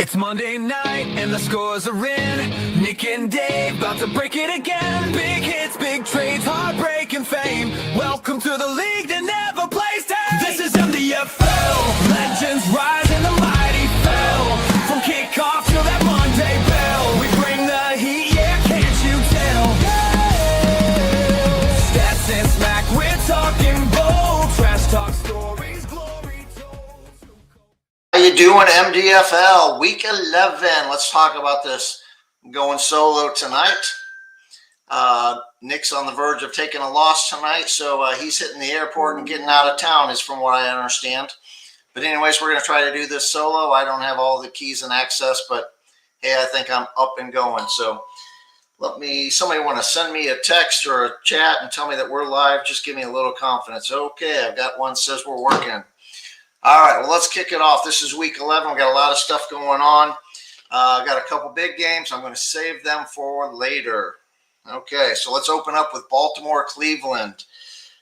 It's Monday night and the scores are in. Nick and Dave about to break it again. Big hits, big trades, heartbreak and fame. Welcome to the league that never plays tame. This is MDFL. Legends rise and the mighty fell. From kickoff to that Monday bell, we bring the heat, yeah, can't you tell? Stats and smack, we're talking bold. Trash talk stories, glory told. How you doing, MDFL? Week 11. Let's talk about this. I'm going solo tonight. Nick's on the verge of taking a loss tonight, so he's hitting the airport and getting out of town, is from what I understand. But anyways, we're going to try to do this solo. I don't have all the keys and access, but hey, I think I'm up and going. So somebody want to send me a text or a chat and tell me that we're live. Just give me a little confidence. Okay, I've got one that says we're working. All right, well, let's kick it off. This is week 11. We've got a lot of stuff going on. I've got a couple big games. I'm going to save them for later. Okay, so let's open up with Baltimore, Cleveland.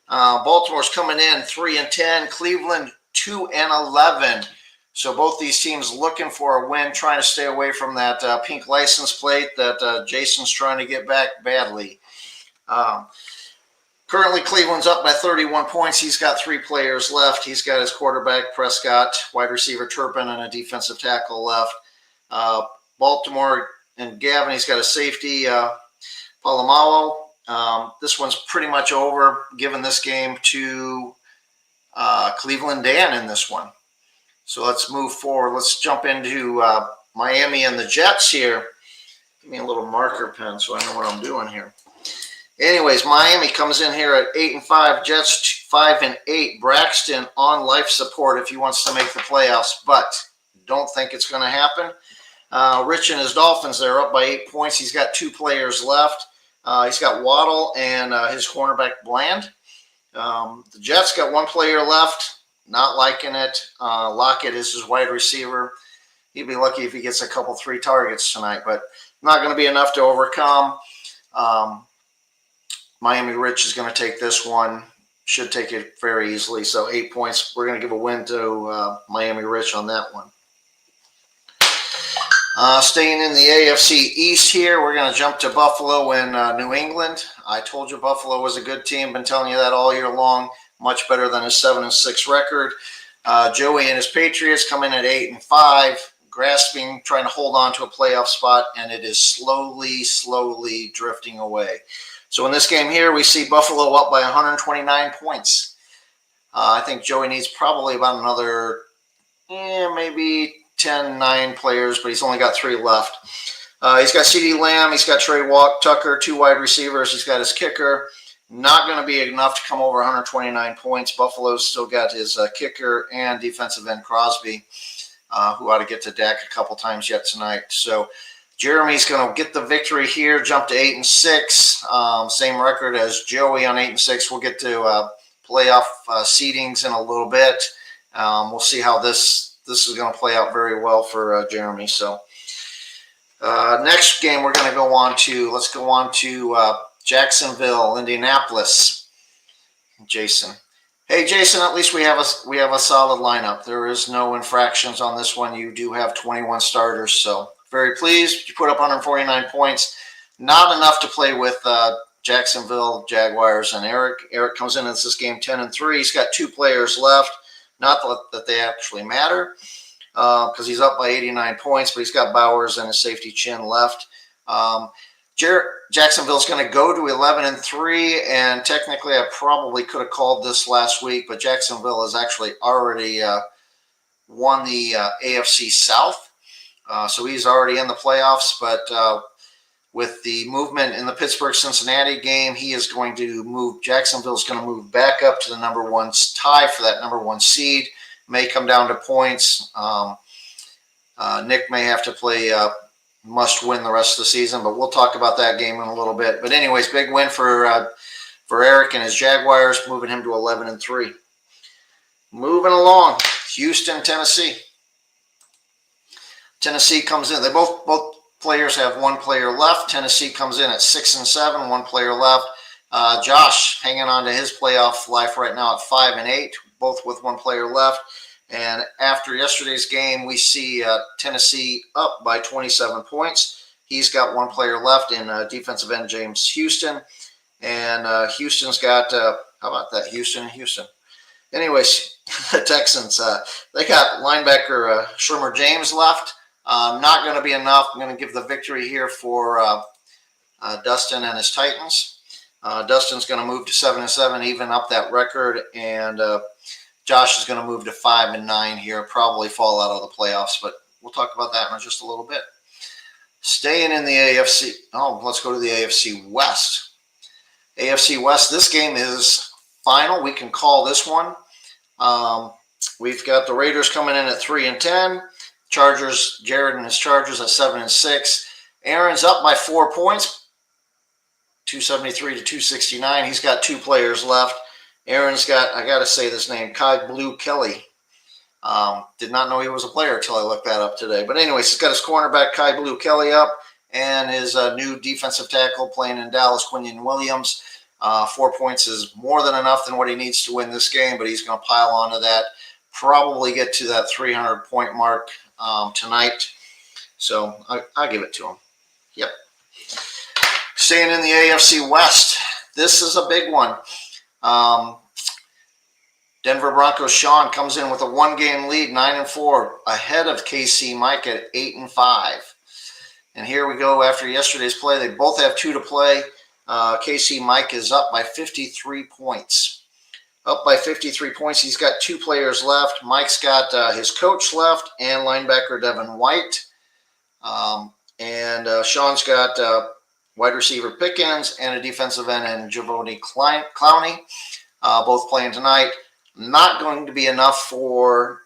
Baltimore's coming in 3-10. Cleveland 2-11. So both these teams looking for a win, trying to stay away from that pink license plate that Jason's trying to get back badly. Currently, Cleveland's up by 31 points. He's got 3 players left. He's got his quarterback, Prescott, wide receiver, Turpin, and a defensive tackle left. Baltimore and Gavin, he's got a safety, Palomalo. This one's pretty much over, giving this game to Cleveland Dan in this one. So let's move forward. Let's jump into Miami and the Jets here. Give me a little marker pen so I know what I'm doing here. Anyways, Miami comes in here at 8-5. Jets 5-8. Braxton on life support if he wants to make the playoffs, but don't think it's going to happen. Rich and his Dolphins, they're up by 8 points. He's got 2 players left. He's got Waddle and his cornerback Bland. The Jets got 1 player left. Not liking it. Lockett is his wide receiver. He'd be lucky if he gets a couple 3 targets tonight, but not going to be enough to overcome. Miami Rich is going to take this one. Should take it very easily. So 8 points. We're going to give a win to Miami Rich on that one. Staying in the AFC East here, we're going to jump to Buffalo and New England. I told you Buffalo was a good team. Been telling you that all year long. Much better than his 7-6 record. Joey and his Patriots come in at 8-5, grasping, trying to hold on to a playoff spot, and it is slowly drifting away. So in this game here, we see Buffalo up by 129 points. I think Joey needs probably about another, maybe 10-9 players, but he's only got 3 left. He's got CeeDee Lamb. He's got Trey Tucker, 2 wide receivers. He's got his kicker. Not going to be enough to come over 129 points. Buffalo's still got his kicker and defensive end Crosby, who ought to get to Dak a couple times yet tonight. So Jeremy's going to get the victory here, jump to 8-6. Same record as Joey on 8-6. We'll get to playoff seedings in a little bit. We'll see how this is going to play out very well for Jeremy. So next game we're going to go on to, let's go on to Jacksonville, Indianapolis. Jason. Hey, Jason, at least we have a solid lineup. There is no infractions on this one. You do have 21 starters, so very pleased. You put up 149 points. Not enough to play with Jacksonville, Jaguars, and Eric. Eric comes in this game 10-3. He's got 2 players left. Not that they actually matter because he's up by 89 points, but he's got Bowers and his safety Chin left. Jacksonville's going to go to 11-3, and technically I probably could have called this last week, but Jacksonville has actually already won the AFC South, so he's already in the playoffs. But with the movement in the Pittsburgh-Cincinnati game, he is going to move. Jacksonville's going to move back up to the number 1 tie for that number 1 seed. May come down to points. Nick may have to play must win the rest of the season, but we'll talk about that game in a little bit. But anyways, big win for Eric and his Jaguars, moving him to 11-3. Moving along, Houston, Tennessee. Tennessee comes in. They both players have 1 player left. Tennessee comes in at 6-7, 1 player left. Josh hanging on to his playoff life right now at 5-8, both with 1 player left. And after yesterday's game, we see Tennessee up by 27 points. He's got one player left in defensive end James Houston. And Houston's got, how about that, Houston. Anyways, the Texans, they got linebacker Shermer James left. Not going to be enough. I'm going to give the victory here for Dustin and his Titans. Dustin's going to move to 7-7, even up that record, and Josh is going to move to 5-9 here, probably fall out of the playoffs, but we'll talk about that in just a little bit. Staying in the AFC, let's go to the AFC West. AFC West, this game is final. We can call this one. We've got the Raiders coming in at 3-10. Chargers, Jared and his Chargers at 7-6. Aaron's up by 4 points, 273 to 269. He's got two players left. Aaron's got, I got to say this name, Kai Blue Kelly. Did not know he was a player until I looked that up today. But anyways, he's got his cornerback, Kai Blue Kelly, up, and his new defensive tackle playing in Dallas, Quinion Williams. 4 points is more than enough than what he needs to win this game, but he's going to pile onto that, probably get to that 300-point mark tonight. So I'll give it to him. Yep. Staying in the AFC West, this is a big one. Denver Broncos Sean comes in with a one-game lead, 9-4, ahead of KC Mike at 8-5. And here we go after yesterday's play. They both have two to play. KC Mike is up by 53 points. Up by 53 points. He's got two players left. Mike's got his coach left and linebacker Devin White. And Sean's got wide receiver Pickens and a defensive end and Javoni Clowney, both playing tonight. Not going to be enough for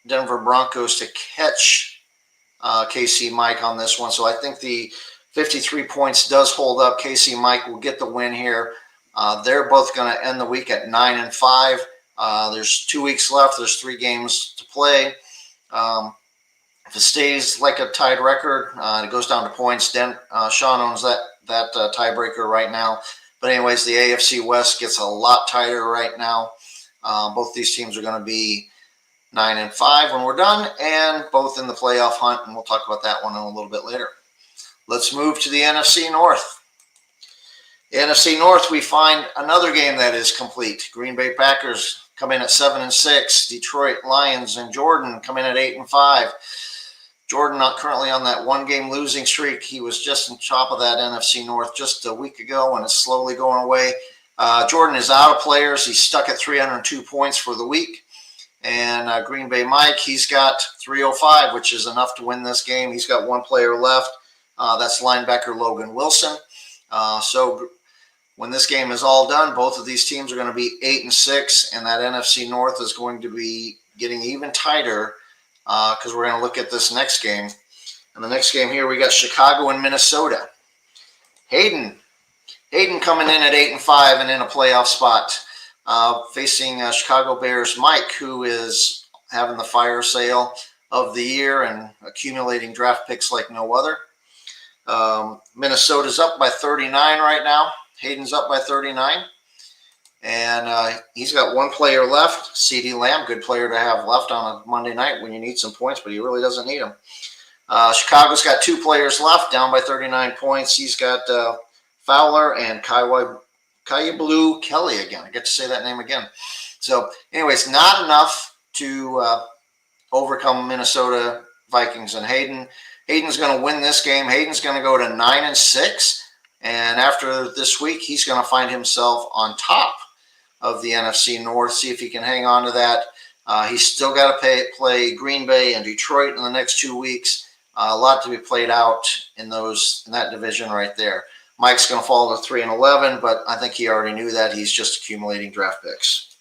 Denver Broncos to catch KC Mike on this one. So I think the 53 points does hold up. KC Mike will get the win here. They're both going to end the week at 9-5. There's 2 weeks left. There's 3 games to play. If it stays like a tied record, it goes down to points. Sean owns that tiebreaker right now. But anyways, the AFC West gets a lot tighter right now. Both these teams are going to be 9-5 when we're done, and both in the playoff hunt, and we'll talk about that one in a little bit later. Let's move to the NFC North. The NFC North, we find another game that is complete. Green Bay Packers come in at 7-6. Detroit Lions and Jordan come in at 8-5. Jordan not currently on that one-game losing streak. He was just on top of that NFC North just a week ago, and it's slowly going away. Jordan is out of players. He's stuck at 302 points for the week. And Green Bay Mike, he's got 305, which is enough to win this game. He's got one player left. That's linebacker Logan Wilson. So when this game is all done, both of these teams are going to be 8-6, and that NFC North is going to be getting even tighter because we're going to look at this next game. And the next game here, we got Chicago and Minnesota. Hayden coming in at 8-5 and in a playoff spot, facing Chicago Bears Mike, who is having the fire sale of the year and accumulating draft picks like no other. Minnesota's up by 39 right now. Hayden's up by 39. And he's got one player left, CeeDee Lamb, good player to have left on a Monday night when you need some points, but he really doesn't need them. Chicago's got two players left, down by 39 points. He's got Fowler and Kaya Blue Kelly again. I get to say that name again. So anyways, not enough to overcome Minnesota Vikings and Hayden. Hayden's going to win this game. Hayden's going to go to 9-6. And after this week, he's going to find himself on top of the NFC North. See if he can hang on to that. He's still got to play Green Bay and Detroit in the next 2 weeks. A lot to be played out in that division right there. Mike's going to fall to 3-11, but I think he already knew that. He's just accumulating draft picks.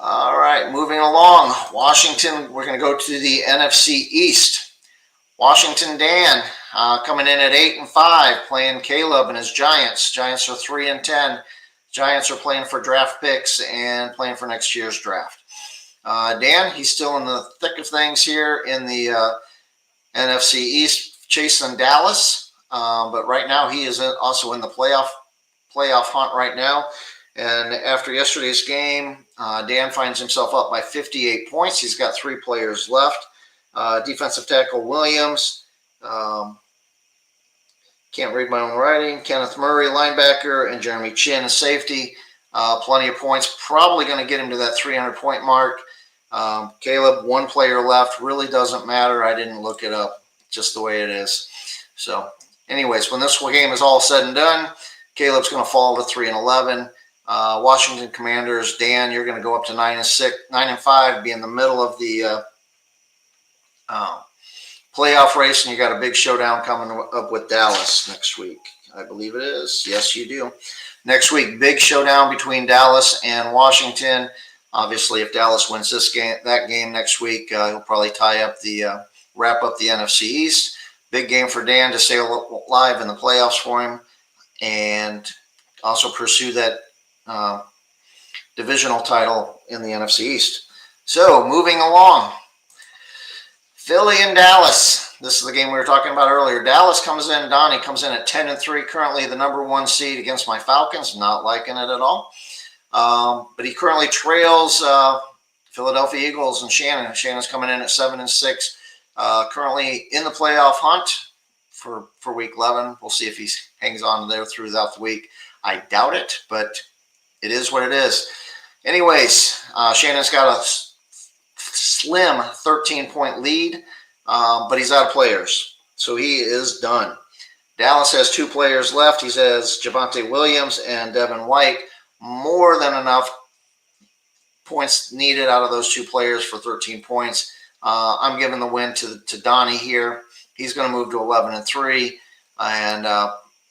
All right, moving along. Washington, we're going to go to the NFC East. Washington Dan coming in at 8-5, playing Caleb and his Giants. Giants are 3-10. Giants are playing for draft picks and playing for next year's draft. Dan, he's still in the thick of things here in the NFC East, chasing Dallas. But right now he is also in the playoff hunt right now. And after yesterday's game, Dan finds himself up by 58 points. He's got 3 players left. Defensive tackle Williams. Can't read my own writing. Kenneth Murray, linebacker, and Jeremy Chin, a safety. Plenty of points. Probably going to get him to that 300-point mark. Caleb, 1 player left. Really doesn't matter. I didn't look it up. Just the way it is. So, anyways, when this game is all said and done, Caleb's going to fall to 3-11. Washington Commanders, Dan, you're going to go up to 9-5, be in the middle of the playoff race, and you got a big showdown coming up with Dallas next week. I believe it is. Yes, you do. Next week, big showdown between Dallas and Washington. Obviously, if Dallas wins that game next week, he'll probably wrap up the NFC East. Big game for Dan to stay alive in the playoffs for him, and also pursue that divisional title in the NFC East. So, moving along. Philly and Dallas. This is the game we were talking about earlier. Dallas comes in, Donnie comes in at 10-3, currently the number 1 seed against my Falcons. Not liking it at all. But he currently trails Philadelphia Eagles and Shannon. Shannon's coming in at 7-6. Currently in the playoff hunt for week 11. We'll see if he hangs on there throughout the week. I doubt it, but it is what it is. Anyways, Shannon's got a slim 13-point lead, but he's out of players, so he is done. Dallas has 2 players left. He has Javonte Williams and Devin White. More than enough points needed out of those 2 players for 13 points. I'm giving the win to Donnie here. He's going to move to 11-3, and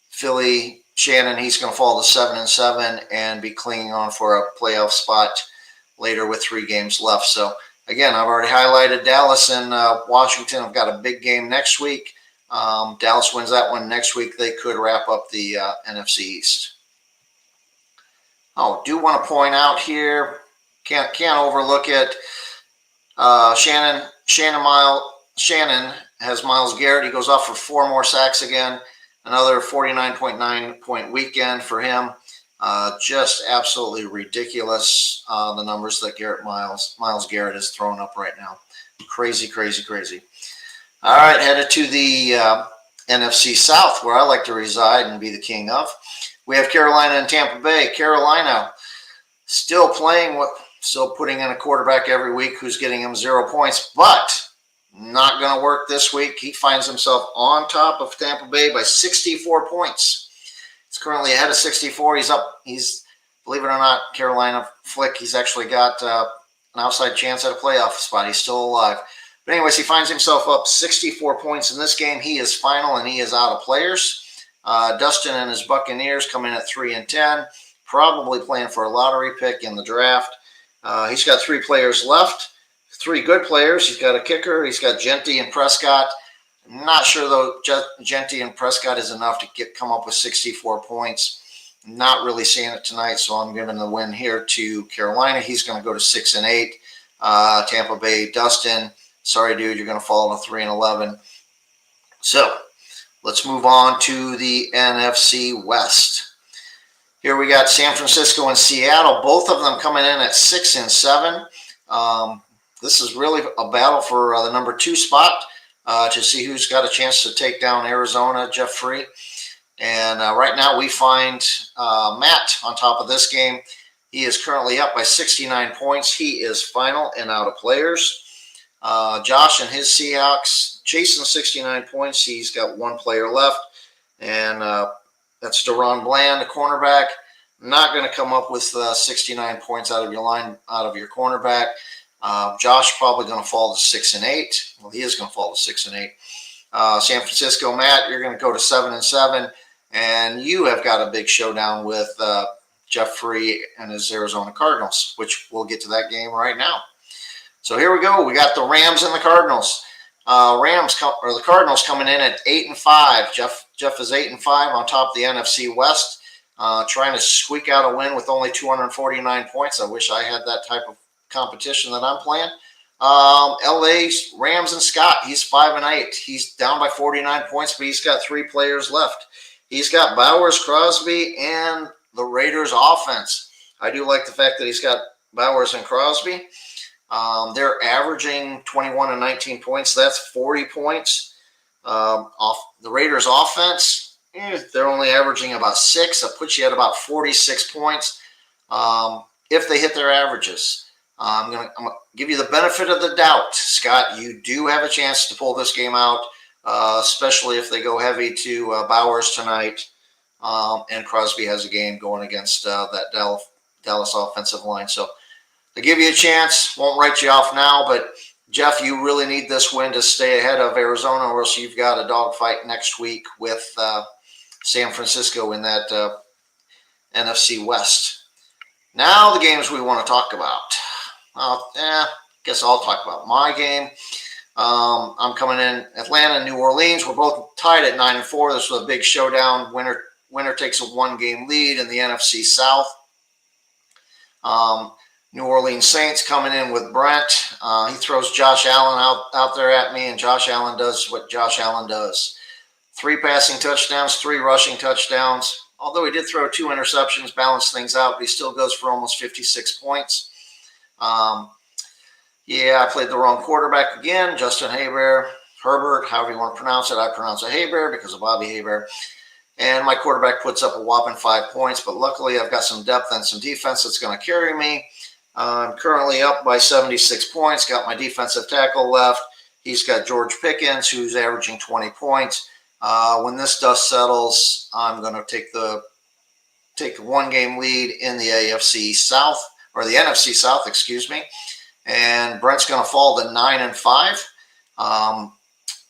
Philly, Shannon, he's going to fall to 7-7 and be clinging on for a playoff spot later with 3 games left. So, again, I've already highlighted Dallas and Washington. I've got a big game next week. Dallas wins that one next week. They could wrap up the NFC East. Oh, do want to point out here, can't overlook it. Shannon has Myles Garrett. He goes off for 4 more sacks again. Another 49.9 point weekend for him. Just absolutely ridiculous, the numbers that Myles Garrett is throwing up right now. Crazy, crazy, crazy. All right, headed to the NFC South, where I like to reside and be the king of. We have Carolina and Tampa Bay. Carolina still putting in a quarterback every week who's getting him 0 points, but not going to work this week. He finds himself on top of Tampa Bay by 64 points. He's currently ahead of 64. He's, believe it or not, Carolina Flick, he's actually got an outside chance at a playoff spot. He's still alive. But anyways, he finds himself up 64 points in this game. He is final, and he is out of players. Dustin and his Buccaneers come in at 3-10, probably playing for a lottery pick in the draft. He's got 3 players left, 3 good players. He's got a kicker. He's got Genty and Prescott. I'm not sure, though, Genty and Prescott is enough to come up with 64 points. Not really seeing it tonight, so I'm giving the win here to Carolina. He's going to go to 6-8. Tampa Bay, Dustin, sorry, dude, you're going to fall to 3-11. So let's move on to the NFC West. Here we got San Francisco and Seattle, both of them coming in at 6-7. This is really a battle for the number 2 spot to see who's got a chance to take down Arizona, Jeff Free. And right now we find Matt on top of this game. He is currently up by 69 points. He is final and out of players. Josh and his Seahawks chasing 69 points. He's got 1 player left, and that's Deron Bland, a cornerback. Not going to come up with 69 points out of your cornerback. Josh probably going to fall to 6-8. Well, he is going to fall to 6-8. San Francisco, Matt, you're going to go to 7-7, and you have got a big showdown with Jeff Free and his Arizona Cardinals, which we'll get to that game right now. So here we go. We got the Rams and the Cardinals. The Cardinals coming in at 8-5. Jeff is 8-5 on top of the NFC West, trying to squeak out a win with only 249 points. I wish I had that type of competition that I'm playing. LA's Rams and Scott. He's 5-8. He's down by 49 points, but he's got 3 players left. He's got Bowers, Crosby, and the Raiders offense. I do like the fact that he's got Bowers and Crosby. They're averaging 21 and 19 points. That's 40 points. Off the Raiders' offense, they're only averaging about 6. That puts you at about 46 points if they hit their averages. I'm gonna give you the benefit of the doubt, Scott. You do have a chance to pull this game out, especially if they go heavy to Bowers tonight, and Crosby has a game going against that Dallas offensive line. So I give you a chance. Won't write you off now, but Jeff, you really need this win to stay ahead of Arizona, or else you've got a dogfight next week with San Francisco in that NFC West. Now the games we want to talk about. Guess I'll talk about my game. I'm coming in Atlanta, New Orleans. We're both tied at 9-4. This was a big showdown. Winner takes a 1-game lead in the NFC South. New Orleans Saints coming in with Brent. He throws Josh Allen out there at me, and Josh Allen does what Josh Allen does. 3 passing touchdowns, 3 rushing touchdowns. Although he did throw 2 interceptions, balance things out, but he still goes for almost 56 points. I played the wrong quarterback again. Justin Herbert, however you want to pronounce it. I pronounce it Herbert because of Bobby Herbert. And my quarterback puts up a whopping 5 points, but luckily I've got some depth and some defense that's going to carry me. I'm currently up by 76 points. Got my defensive tackle left. He's got George Pickens, who's averaging 20 points. When this dust settles, I'm going to take the 1-game lead in the AFC South, or the NFC South, excuse me. And Brent's going to fall to 9-5.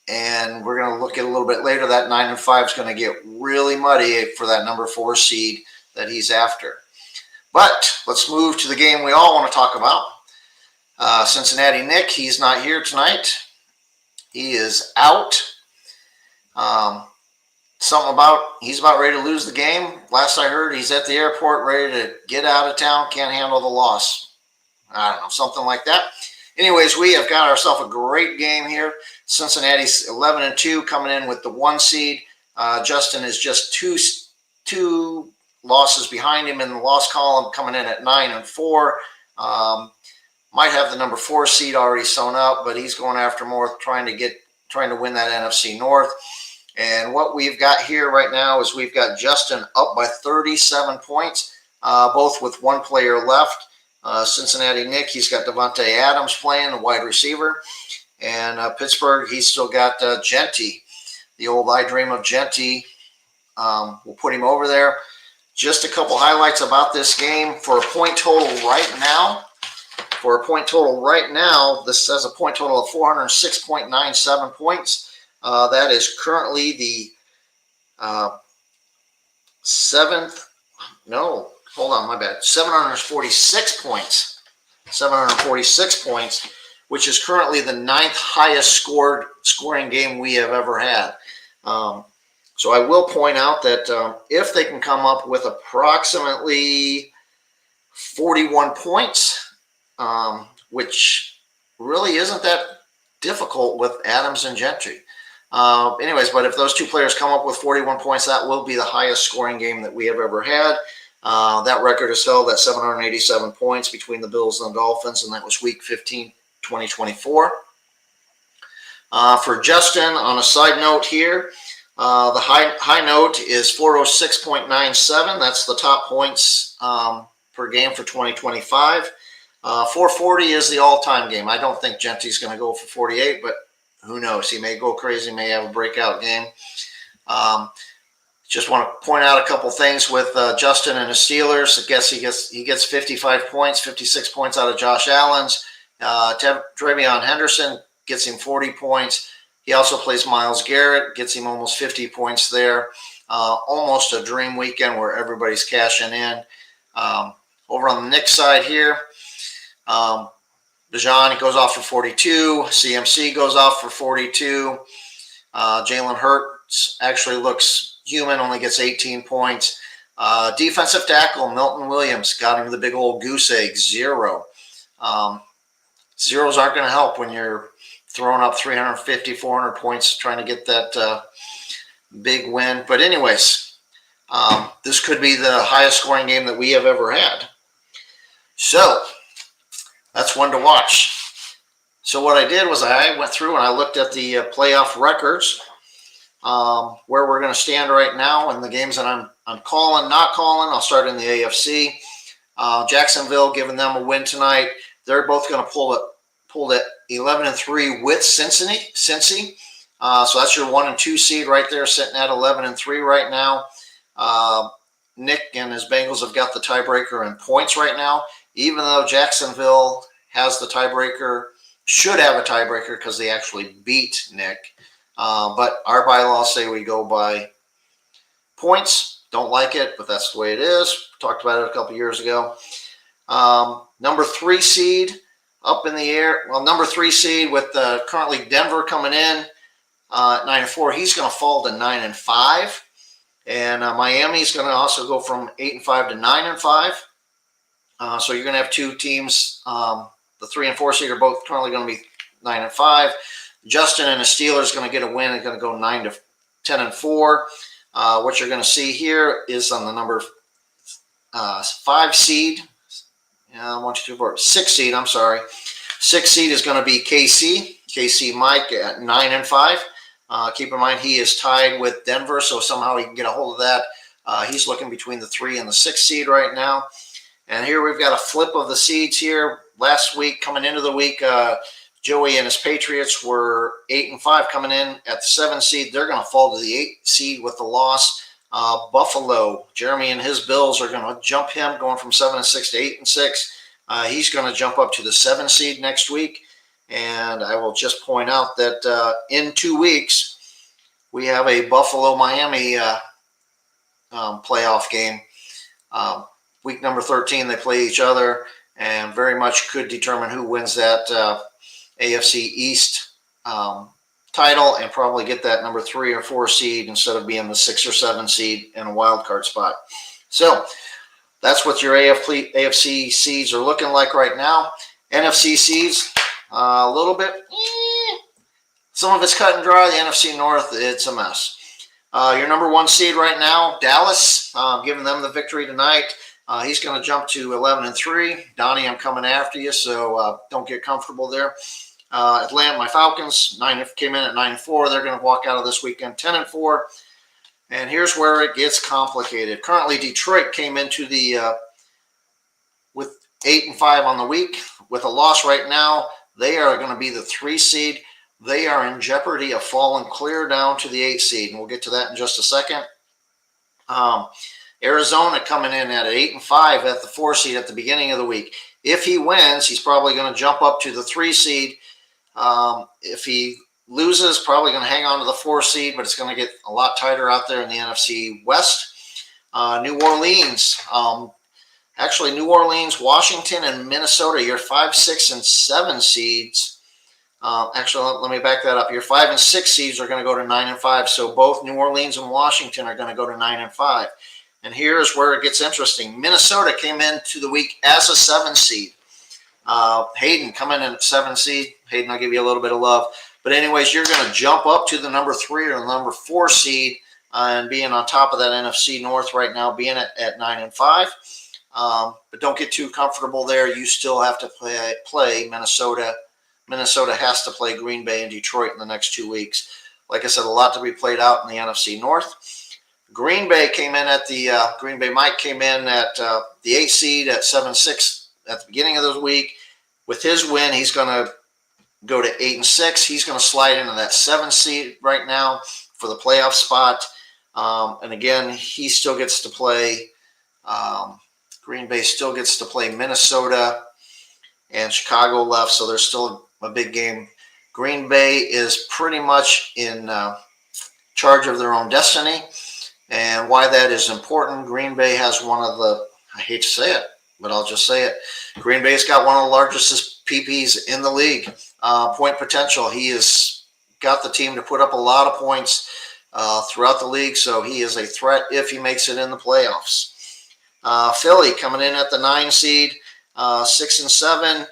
And we're going to look at a little bit later. That 9-5 is going to get really muddy for that number 4 seed that he's after. But let's move to the game we all want to talk about. Cincinnati Nick, he's not here tonight. He is out. He's about ready to lose the game. Last I heard, he's at the airport ready to get out of town, can't handle the loss. I don't know, something like that. Anyways, we have got ourselves a great game here. Cincinnati's 11-2 coming in with the 1 seed. Justin is just two losses behind him in the loss column, coming in at 9-4. Might have the number 4 seed already sewn up, but he's going after more, trying to win that NFC North. And what we've got here right now is we've got Justin up by 37 points, both with 1 player left. Cincinnati Nick, he's got Devontae Adams playing, the wide receiver. And Pittsburgh, he's still got Genty, the old I Dream of Genty. We'll put him over there. Just a couple highlights about this game. For a point total right now, this says a point total of 406.97 points. That is currently the 746 points. 746 points, which is currently the 9th highest scoring game we have ever had. So I will point out that if they can come up with approximately 41 points, which really isn't that difficult with Adams and Gentry. Anyways, but if those 2 players come up with 41 points, that will be the highest scoring game that we have ever had. That record is held at 787 points between the Bills and the Dolphins, and that was Week 15, 2024. For Justin, on a side note here, the high note is 406.97. That's the top points per game for 2025. 440 is the all-time game. I don't think Genty's going to go for 48, but who knows? He may go crazy, may have a breakout game. Just want to point out a couple things with Justin and the Steelers. I guess he gets 55 points, 56 points out of Josh Allen's. Trevion Henderson gets him 40 points. He also plays Myles Garrett, gets him almost 50 points there. Almost a dream weekend where everybody's cashing in. Over on the Knicks side here, Dejan goes off for 42. CMC goes off for 42. Jalen Hurts actually looks human, only gets 18 points. Defensive tackle Milton Williams got him the big old goose egg, 0. Zeros aren't going to help when you're throwing up 350, 400 points trying to get that big win. But anyways, this could be the highest scoring game that we have ever had. So that's one to watch. So what I did was I went through and I looked at the playoff records, where we're going to stand right now, and the games that I'm calling, not calling. I'll start in the AFC. Jacksonville, giving them a win tonight. They're both going to pull it 11-3 with Cincy. So that's your 1 and 2 seed right there, sitting at 11-3 right now. Nick and his Bengals have got the tiebreaker in points right now, even though Jacksonville has the tiebreaker, should have a tiebreaker because they actually beat Nick. But our bylaws say we go by points. Don't like it, but that's the way it is. Talked about it a couple years ago. Number 3 seed up in the air. Well, number 3 seed with currently Denver coming in at 9-4. He's going to fall to 9-5. And Miami's going to also go from 8-5 to 9-5. So you're going to have two teams. The 3 and 4 seed are both currently going to be 9-5. Justin and the Steelers going to get a win. They're going to go 9-10-4. What you're going to see here is on the number 5 seed. 6 seed. I'm sorry. 6 seed is going to be KC Mike at 9-5. Keep in mind he is tied with Denver, so somehow he can get a hold of that. He's looking between the 3 and the 6 seed right now. And here we've got a flip of the seeds here. Last week, coming into the week, Joey and his Patriots were 8-5 coming in at the 7 seed. They're going to fall to the 8 seed with the loss. Buffalo, Jeremy and his Bills are going to jump him, going from 7-6 to 8-6. He's going to jump up to the 7 seed next week. And I will just point out that in 2 weeks, we have a Buffalo-Miami playoff game. Week number 13, they play each other, and very much could determine who wins that AFC East title and probably get that number 3 or 4 seed instead of being the 6 or 7 seed in a wild card spot. So that's what your AFC seeds are looking like right now. NFC seeds, a little bit, some of it's cut and dry. The NFC North, it's a mess. Your number 1 seed right now, Dallas, giving them the victory tonight. He's going to jump to 11-3. Donnie, I'm coming after you, so don't get comfortable there. Atlanta, my Falcons, came in at 9-4. They're going to walk out of this weekend 10-4. And here's where it gets complicated. Currently, Detroit came into the with 8-5 on the week. With a loss right now, they are going to be the 3 seed. They are in jeopardy of falling clear down to the 8 seed, and we'll get to that in just a second. Arizona coming in at 8-5 at the 4 seed at the beginning of the week. If he wins, he's probably going to jump up to the 3 seed. If he loses, probably going to hang on to the 4 seed, but it's going to get a lot tighter out there in the NFC West. New Orleans, New Orleans, Washington, and Minnesota, your 5, 6, and 7 seeds. Let me back that up. Your 5 and 6 seeds are going to go to 9-5. So both New Orleans and Washington are going to go to 9-5. And here's where it gets interesting. Minnesota came into the week as a 7 seed. Hayden coming in at 7 seed. Hayden, I'll give you a little bit of love. But anyways, you're going to jump up to the number 3 or the number 4 seed and being on top of that NFC North right now, being at 9-5. But don't get too comfortable there. You still have to play Minnesota. Minnesota has to play Green Bay and Detroit in the next 2 weeks. Like I said, a lot to be played out in the NFC North. Green Bay Mike came in at the 8 seed at 7-6 at the beginning of the week. With his win, he's going to go to 8-6. He's going to slide into that 7 seed right now for the playoff spot. And again, he still gets to play. Green Bay still gets to play Minnesota and Chicago left, so there's still a big game. Green Bay is pretty much in charge of their own destiny. And why that is important, Green Bay has one of the, I hate to say it, but I'll just say it. Green Bay's got one of the largest PPs in the league. Point potential. He has got the team to put up a lot of points throughout the league, so he is a threat if he makes it in the playoffs. Philly coming in at the 9 seed, 6-7.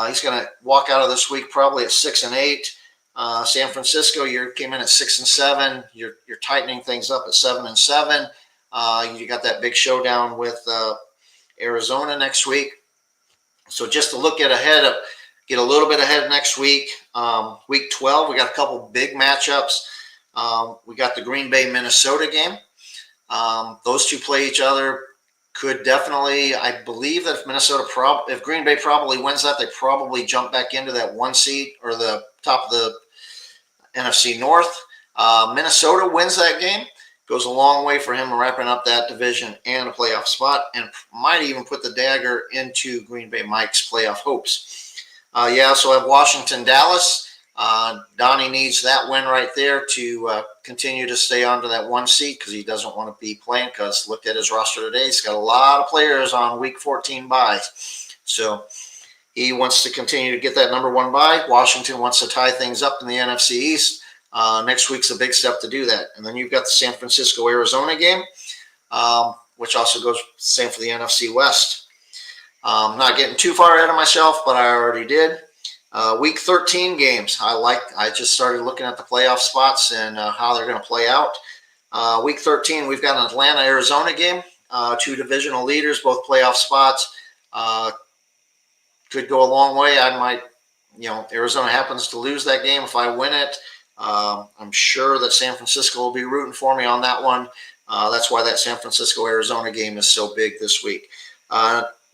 He's going to walk out of this week probably at 6-8. San Francisco, you came in at 6-7. You're tightening things up at 7-7. You got that big showdown with Arizona next week. So just to look at ahead of, get a little bit ahead of next week. Week 12, we got a couple big matchups. We got the Green Bay Minnesota game. Those two play each other. Could definitely, I believe that if Green Bay probably wins that, they probably jump back into that 1 seed or the top of the NFC North. Minnesota wins that game, goes a long way for him wrapping up that division and a playoff spot, and might even put the dagger into Green Bay Mike's playoff hopes. So I have Washington, Dallas. Donnie needs that win right there to continue to stay onto that 1 seed because he doesn't want to be playing, because looked at his roster today, he's got a lot of players on week 14 buys. So he wants to continue to get that number 1 bye. Washington wants to tie things up in the NFC East. Next week's a big step to do that. And then you've got the San Francisco-Arizona game, which also goes same for the NFC West. Not getting too far ahead of myself, but I already did. Week 13 games. I just started looking at the playoff spots and how they're going to play out. Week 13, we've got an Atlanta-Arizona game. 2 divisional leaders, both playoff spots. Could go a long way. I might, Arizona happens to lose that game. If I win it, I'm sure that San Francisco will be rooting for me on that one. That's why that San Francisco-Arizona game is so big this week.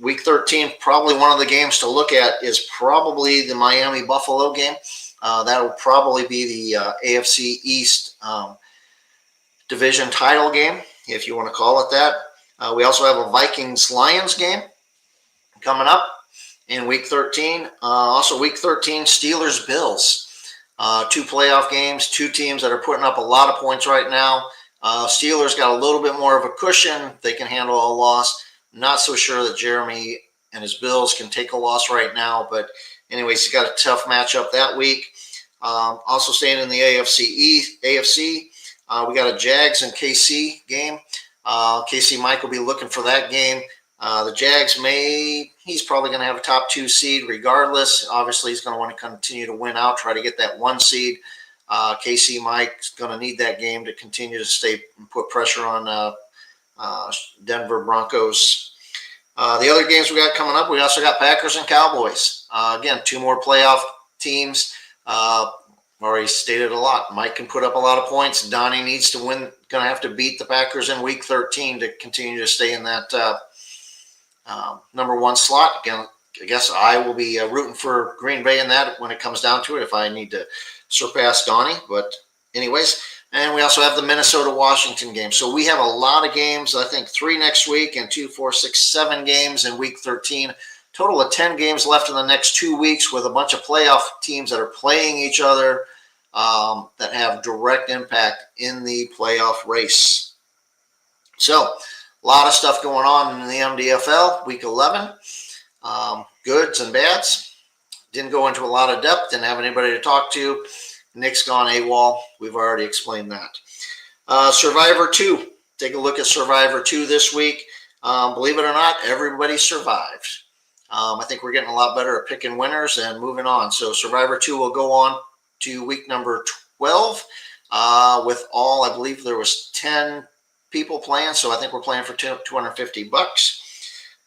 Week 13, probably one of the games to look at is probably the Miami-Buffalo game. That will probably be the AFC East division title game, if you want to call it that. We also have a Vikings-Lions game coming up in week 13. Also week 13, Steelers-Bills. 2 playoff games, 2 teams that are putting up a lot of points right now. Steelers got a little bit more of a cushion. They can handle a loss. Not so sure that Jeremy and his Bills can take a loss right now. But anyways, he got a tough matchup that week. Also staying in the AFC, we got a Jags and KC game. KC Mike will be looking for that game. The Jags he's probably going to have a top 2 seed regardless. Obviously, he's going to want to continue to win out, try to get that 1 seed. KC Mike's going to need that game to continue to stay and put pressure on Denver Broncos. The other games we got coming up, we also got Packers and Cowboys. Again, 2 more playoff teams. Already stated a lot. Mike can put up a lot of points. Donnie needs to win. Going to have to beat the Packers in week 13 to continue to stay in that number 1 slot. Again, I guess I will be rooting for Green Bay in that when it comes down to it, if I need to surpass Donnie. But anyways, and we also have the Minnesota-Washington game. So we have a lot of games, I think 3 next week and 2, 4, 6, 7 games in week 13. Total of 10 games left in the next 2 weeks with a bunch of playoff teams that are playing each other that have direct impact in the playoff race. So a lot of stuff going on in the MDFL, week 11. Goods and bads. Didn't go into a lot of depth, didn't have anybody to talk to. Nick's gone AWOL. We've already explained that. Survivor 2. Take a look at Survivor 2 this week. Believe it or not, everybody survived. I think we're getting a lot better at picking winners and moving on. So Survivor 2 will go on to week number 12 with all, I believe there was 10 people playing. So I think we're playing for $250.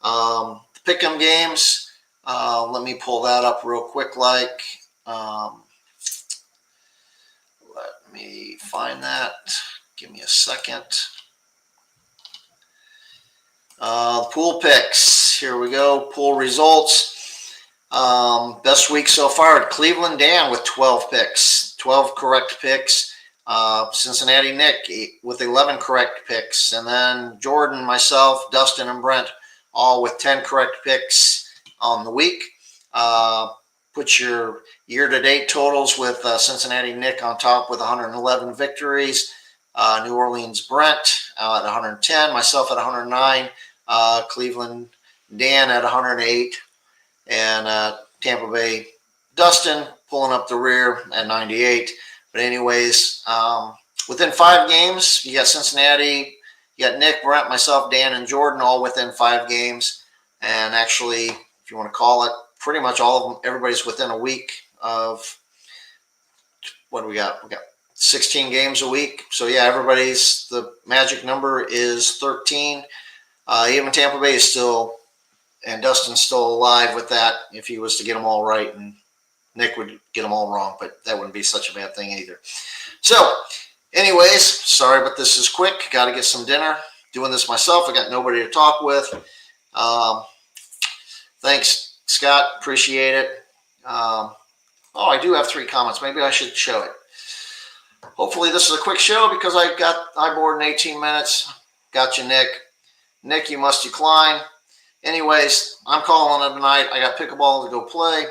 The pick'em games, let me pull that up real quick. Let me find that. Give me a second. Pool picks. Here we go. Pool results. Best week so far. Cleveland Dan with 12 picks. 12 correct picks. Cincinnati Nick with 11 correct picks. And then Jordan, myself, Dustin, and Brent all with 10 correct picks on the week. Put your year-to-date totals with Cincinnati Nick on top with 111 victories. New Orleans Brent at 110. Myself at 109. Cleveland Dan at 108. And Tampa Bay Dustin pulling up the rear at 98. But anyways, within 5 games, you got Cincinnati, you got Nick, Brent, myself, Dan, and Jordan all within 5 games. And actually, if you want to call it, pretty much all of them, everybody's within a week of, what do we got? We got 16 games a week. So yeah, the magic number is 13. Even Tampa Bay is still and Dustin's still alive with that if he was to get them all right, and Nick would get them all wrong, but that wouldn't be such a bad thing either. So, anyways, sorry, but this is quick. Got to get some dinner. Doing this myself. I got nobody to talk with. Thanks, Scott. Appreciate it. Oh, I do have 3 comments. Maybe I should show it. Hopefully this is a quick show because I bored in 18 minutes. Got you, Nick. Nick, you must decline. Anyways, I'm calling it tonight. I got pickleball to go play.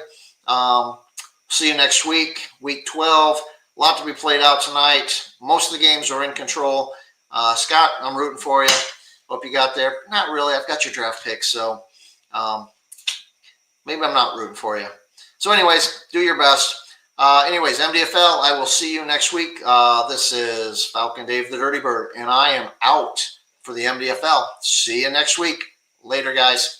See you next week, week 12. A lot to be played out tonight. Most of the games are in control. Scott, I'm rooting for you. Hope you got there. Not really. I've got your draft pick, so maybe I'm not rooting for you. So anyways, do your best. Anyways, MDFL, I will see you next week. This is Falcon Dave the Dirty Bird, and I am out for the MDFL. See you next week. Later, guys.